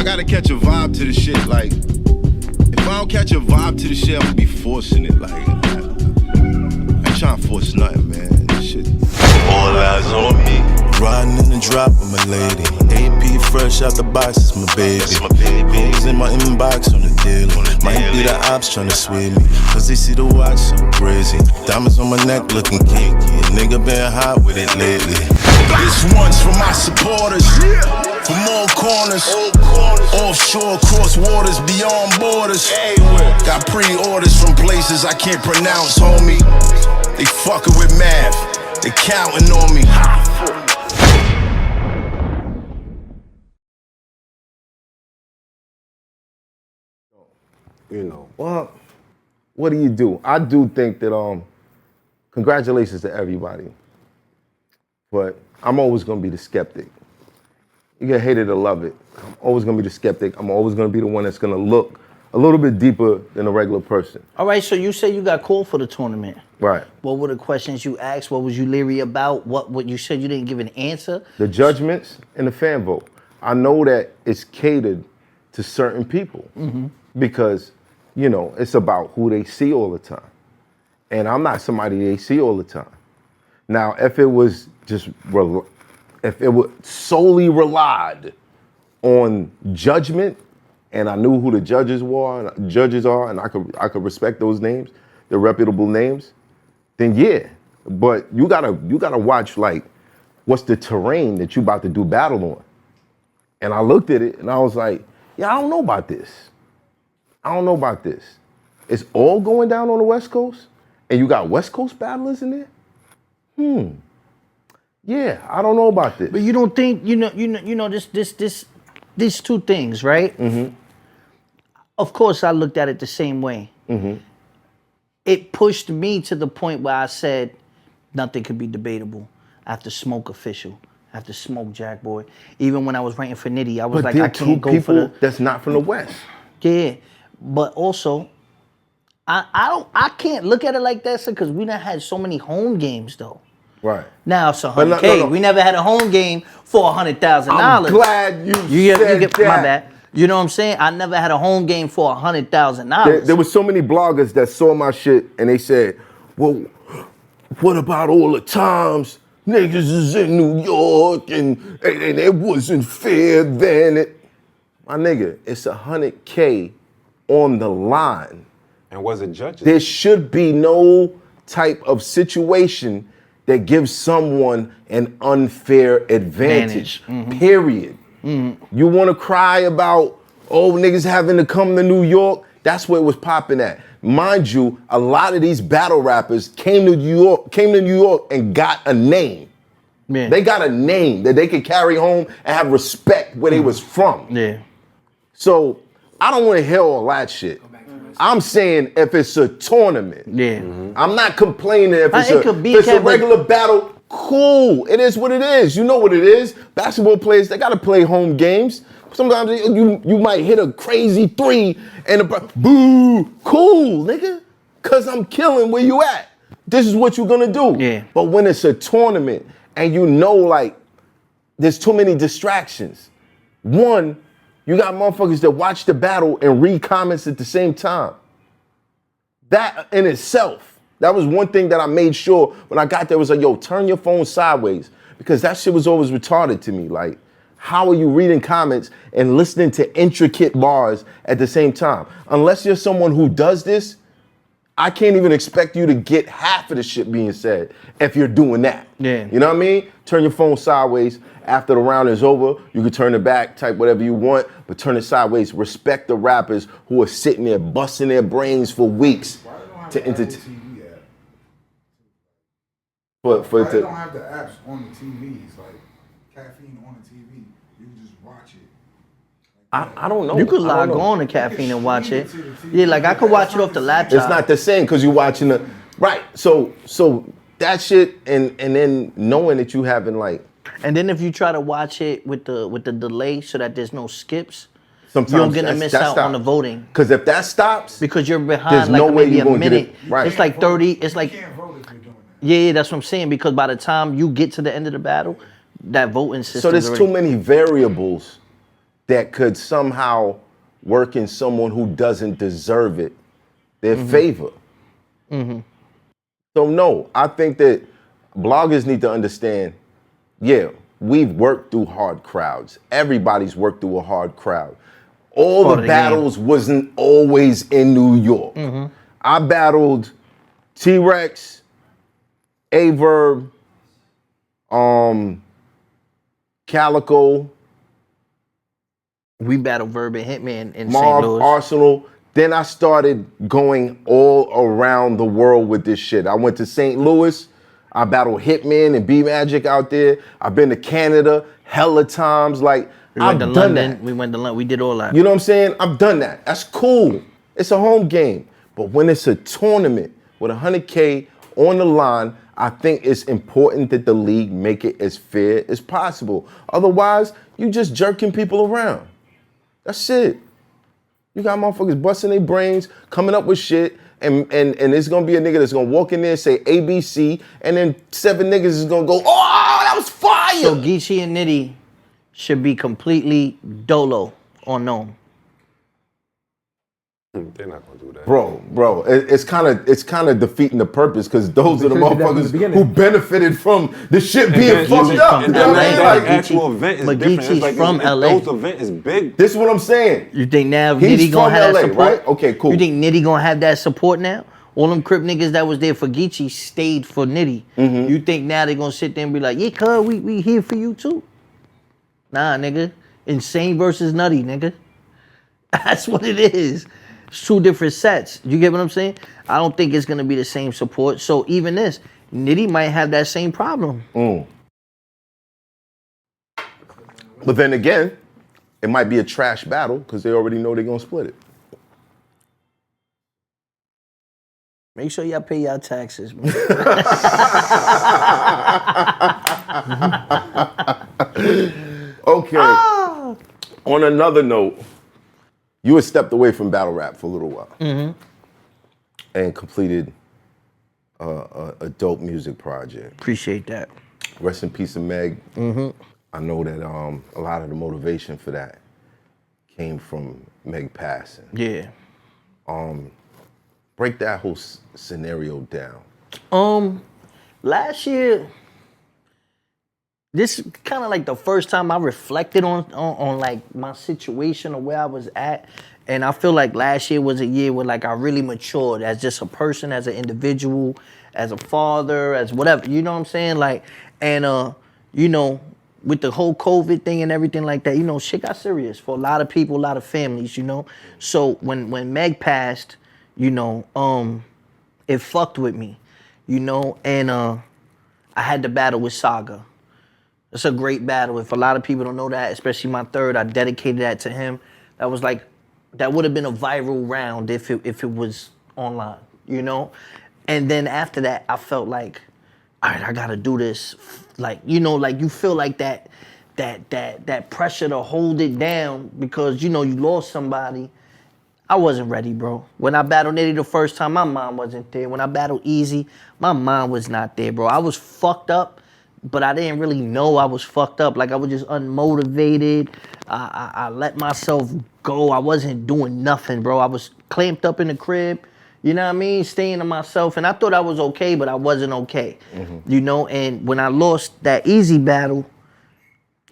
gotta catch a vibe to the shit. Like, if I don't catch a vibe to the shit, I'm gonna be forcing it. Like, I ain't trying to force nothing, man. This shit. All eyes on me. Riding in the drop with my lady. AP fresh out the box, it's my baby. Hoes in my inbox on the daily. Might be the ops trying to sweep me, cause they see the watch so crazy. Diamonds on my neck looking kinky. A nigga been hot with it lately. This one's for my supporters, from all corners, offshore, cross waters, beyond borders. Got pre-orders from places I can't pronounce, homie. They fucking with math, they counting on me. You know, well, what do? I do think that, congratulations to everybody, but I'm always gonna be the skeptic. You can hate it or love it. I'm always gonna be the skeptic. I'm always gonna be the one that's gonna look a little bit deeper than a regular person. All right, so you say you got called for the tournament. Right. What were the questions you asked? What was you leery about? What you said you didn't give an answer? The judgments and the fan vote. I know that it's catered to certain people because, you know, it's about who they see all the time. And I'm not somebody they see all the time. Now, if it was just, if it was solely relied on judgment, and I knew who the judges are, and I could respect those names, the reputable names, then yeah. But you gotta watch, like, what's the terrain that you about to do battle on. And I looked at it and I was like, yeah, I don't know about this. I don't know about this. It's all going down on the West Coast, and you got West Coast battlers in there? Yeah, I don't know about this. But you don't think, these two things, right? Of course, I looked at it the same way. It pushed me to the point where I said, nothing could be debatable. I have to smoke Official. I have to smoke Jack Boy. Even when I was writing for Nitty, I was like, I can't go for the... That's not from the West. Yeah, but also, I can't look at it like that, because we done had so many home games, though. Right. Now it's $100K. No. We never had a home game for $100,000. I'm glad you said that. My bad. You know what I'm saying? I never had a home game for $100,000. There was so many bloggers that saw my shit and they said, well, what about all the times niggas is in New York and it wasn't fair then? My nigga, it's $100K on the line. And was it judges? There should be no type of situation that gives someone an unfair advantage. Period. You want to cry about, niggas having to come to New York? That's where it was popping at. Mind you, a lot of these battle rappers came to New York and got a name. Man. They got a name that they could carry home and have respect where they was from. Yeah. So I don't want to hear all that shit. I'm saying if it's a tournament. Yeah. I'm not complaining if it's a regular battle. Cool. It is what it is. You know what it is. Basketball players, they got to play home games. Sometimes you might hit a crazy three and boo. Cool, nigga. Because I'm killing where you at. This is what you're going to do. Yeah. But when it's a tournament and you know, like, there's too many distractions. One, you got motherfuckers that watch the battle and read comments at the same time. That in itself, that was one thing that I made sure when I got there was like, yo, turn your phone sideways. Because that shit was always retarded to me. Like, how are you reading comments and listening to intricate bars at the same time? Unless you're someone who does this, I can't even expect you to get half of the shit being said if you're doing that. Yeah. You know what I mean? Turn your phone sideways. After the round is over, you can turn it back, type whatever you want, but turn it sideways. Respect the rappers who are sitting there busting their brains for weeks to entertain. Why don't have the apps on the TVs, like caffeine on the TV? You can just watch it. I don't know. You could log on to caffeine and watch it. Yeah, like I could watch it off the laptop. It's not the same because you're watching the right. So that shit and then knowing that you having like. And then if you try to watch it with the delay so that there's no skips, sometimes you're gonna miss out on the voting. Because if that stops, because you're behind there's like no way maybe you're a gonna minute. get it right. It's like 30. It's like. You can't vote if you're doing that. Yeah, that's what I'm saying. Because by the time you get to the end of the battle, that voting system. So there's too many variables that could somehow work in someone who doesn't deserve it, their favor. So no, I think that bloggers need to understand, yeah, we've worked through hard crowds. Everybody's worked through a hard crowd. All the battles wasn't always in New York. I battled T-Rex, Averb, Calico. We battled Verb and Hitman in Marv, St. Louis. Arsenal. Then I started going all around the world with this shit. I went to St. Louis. I battled Hitman and B-Magic out there. I've been to Canada hella times. Like, I've done London. that. We went to London. We did all that. You know what I'm saying? I've done that. That's cool. It's a home game. But when it's a tournament with 100K on the line, I think it's important that the league make it as fair as possible. Otherwise, you just jerking people around. That's it. You got motherfuckers busting their brains, coming up with shit, and there's gonna be a nigga that's gonna walk in there and say ABC, and then 7 niggas is gonna go, oh, that was fire! So Geechee and Nitty should be completely dolo or known. They're not gonna do that. Bro, it's kind of defeating the purpose, because those are the should've did that from the motherfuckers beginning. who benefited from the shit being then fucked even- up. You and know what I mean? the Like, actual event is but different. Geechee's It's like from LA. Those event is big. this is what I'm saying. You think now He's Nitty gonna from have LA, that support? right? Okay, cool. You think Nitty gonna have that support now? All them Crip niggas that was there for Geechee stayed for Nitty. You think now they gonna sit there and be like, yeah, cuz, we here for you too? Nah, nigga. Insane versus Nutty, nigga. That's what it is. It's 2 different sets. You get what I'm saying? I don't think it's gonna be the same support. So even this, Nitty might have that same problem. But then again, it might be a trash battle because they already know they're gonna split it. Make sure y'all pay y'all taxes, man. Okay. On another note, you had stepped away from battle rap for a little while, and completed a dope music project. Appreciate that. Rest in peace of Meg. I know that a lot of the motivation for that came from Meg passing. Yeah. Break that whole scenario down. Last year, this kind of like the first time I reflected on like my situation or where I was at. And I feel like last year was a year where like I really matured as just a person, as an individual, as a father, as whatever, you know what I'm saying? Like, and you know, with the whole COVID thing and everything like that, you know, shit got serious for a lot of people, a lot of families, you know? So when Meg passed, you know, it fucked with me, you know? And I had to battle with Saga. It's a great battle. If a lot of people don't know that, especially my third, I dedicated that to him. That was like, that would have been a viral round if it was online, you know? And then after that, I felt like, all right, I gotta do this. Like, you know, like you feel like that pressure to hold it down because, you know, you lost somebody. I wasn't ready, bro. When I battled Nitty the first time, my mom wasn't there. When I battled Easy, my mom was not there, bro. I was fucked up, but I didn't really know I was fucked up. Like, I was just unmotivated. I let myself go. I wasn't doing nothing, bro. I was clamped up in the crib, you know what I mean? Staying to myself. And I thought I was okay, but I wasn't okay, you know? And when I lost that Easy battle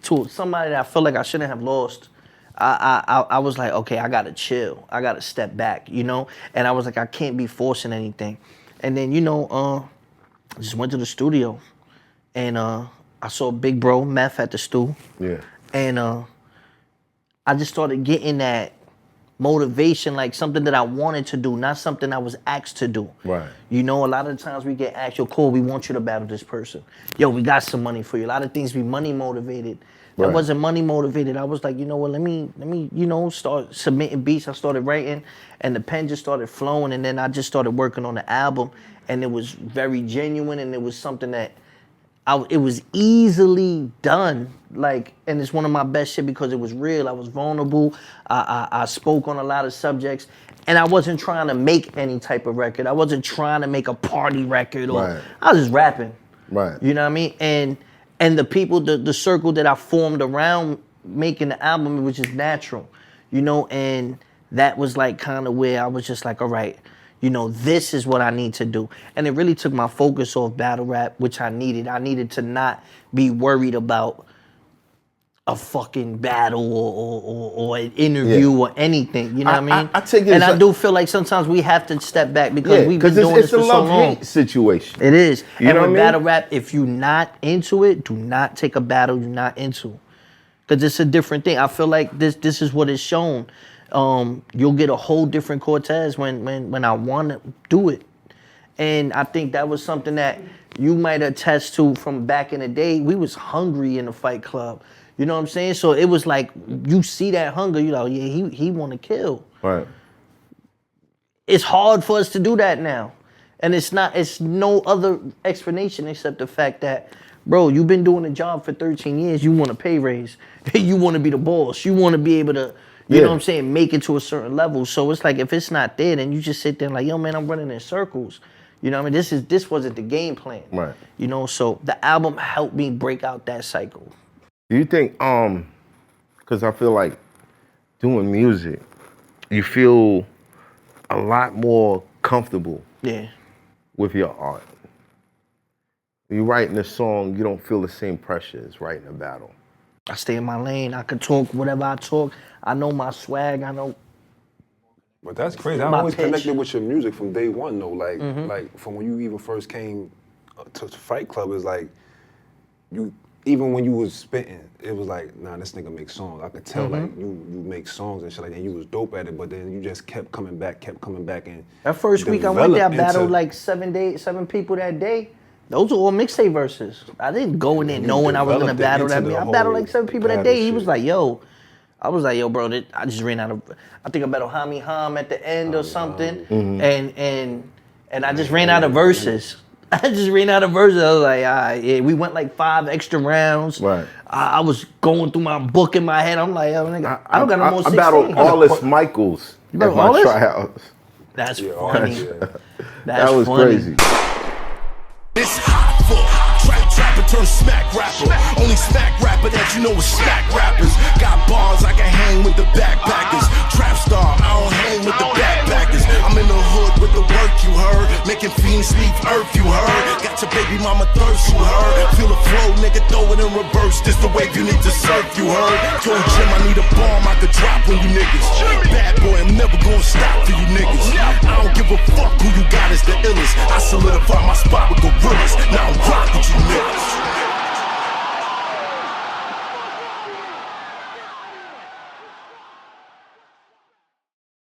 to somebody that I felt like I shouldn't have lost, I was like, okay, I gotta chill. I gotta step back, you know? And I was like, I can't be forcing anything. And then, you know, I just went to the studio and I saw Big Bro, Meth at the stool. Yeah. And I just started getting that motivation, like something that I wanted to do, not something I was asked to do. Right. You know, a lot of the times we get asked, yo, Cole, we want you to battle this person. Yo, we got some money for you. A lot of things be money motivated. That Right. wasn't money motivated. I was like, you know what, let me, you know, start submitting beats. I started writing and the pen just started flowing, and then I just started working on the album, and it was very genuine, and it was something that it was easily done, like, and it's one of my best shit because it was real. I was vulnerable. I spoke on a lot of subjects, and I wasn't trying to make any type of record. I wasn't trying to make a party record, or Right. I was just rapping. Right. You know what I mean? And the people, the circle that I formed around making the album, it was just natural, you know, and that was like kind of where I was just like, all right, you know, this is what I need to do. And it really took my focus off battle rap, which I needed. I needed to not be worried about a fucking battle or an interview or anything. You know what I mean? I take it and as I do feel like sometimes we have to step back because we've been doing this for so long. It's a love-hate situation. It is. You and know with what I mean? battle rap, if you're not into it, do not take a battle you're not into. Because it's a different thing. I feel like this is what is shown. You'll get a whole different Cortez when I want to do it. And I think that was something that you might attest to from back in the day. We was hungry in the Fight Club. You know what I'm saying? So it was like, you see that hunger, you know, yeah, he want to kill. Right. It's hard for us to do that now. And it's no other explanation except the fact that, bro, you've been doing a job for 13 years. You want a pay raise. You want to be the boss. You want to be able to, you know what I'm saying, make it to a certain level. So it's like, if it's not there, then you just sit there and like, yo, man, I'm running in circles. You know what I mean? This wasn't the game plan. Right. You know, so the album helped me break out that cycle. Do you think, because I feel like doing music, you feel a lot more comfortable with your art. When you're writing a song, you don't feel the same pressure as writing a battle. I stay in my lane. I can talk whatever I talk. I know my swag. I know. But that's crazy. I My always pitch. connected with your music from day one, though. Like from when you even first came to Fight Club, it's like you. Even when you was spitting, it was like, nah, this nigga makes songs. I could tell, like, you make songs and shit like that. You was dope at it, but then you just kept coming back, and That first week I went there, I battled like 7 people that day. Those are all mixtape verses. I didn't go in there knowing I was gonna battle that. I battled like 7 people that day. He was like, yo. I was like, yo, bro, I just ran out of, I think I battled Hami Ham at the end or something. And I just ran out of verses. I just ran out of verses. I was like, all right, yeah. We went like 5 extra rounds. Right. I was going through my book in my head. I'm like, yo, nigga, I don't got no more 16. I battled Hollis Michaels at battled my Hollis? tryouts. That's funny. That was funny. crazy. It's Hoffa. Trapper turn smack rapper. Only smack rapper that you know is smack rappers. Got bars, I can hang with the backpackers. Trap star, I don't hang with the backpackers. I'm in the hood with the work, you heard. Making fiends leave earth, you heard. Got your baby mama thirst, you heard. Feel the flow, nigga, throw it in reverse. This the wave you need to surf, you heard. Yo, Jim, I need a bomb I could drop on you niggas. Bad boy, I'm never gonna stop for you niggas. I don't give a fuck who you got is the illest. I solidify my spot with gorillas. Now I'm rock with you niggas.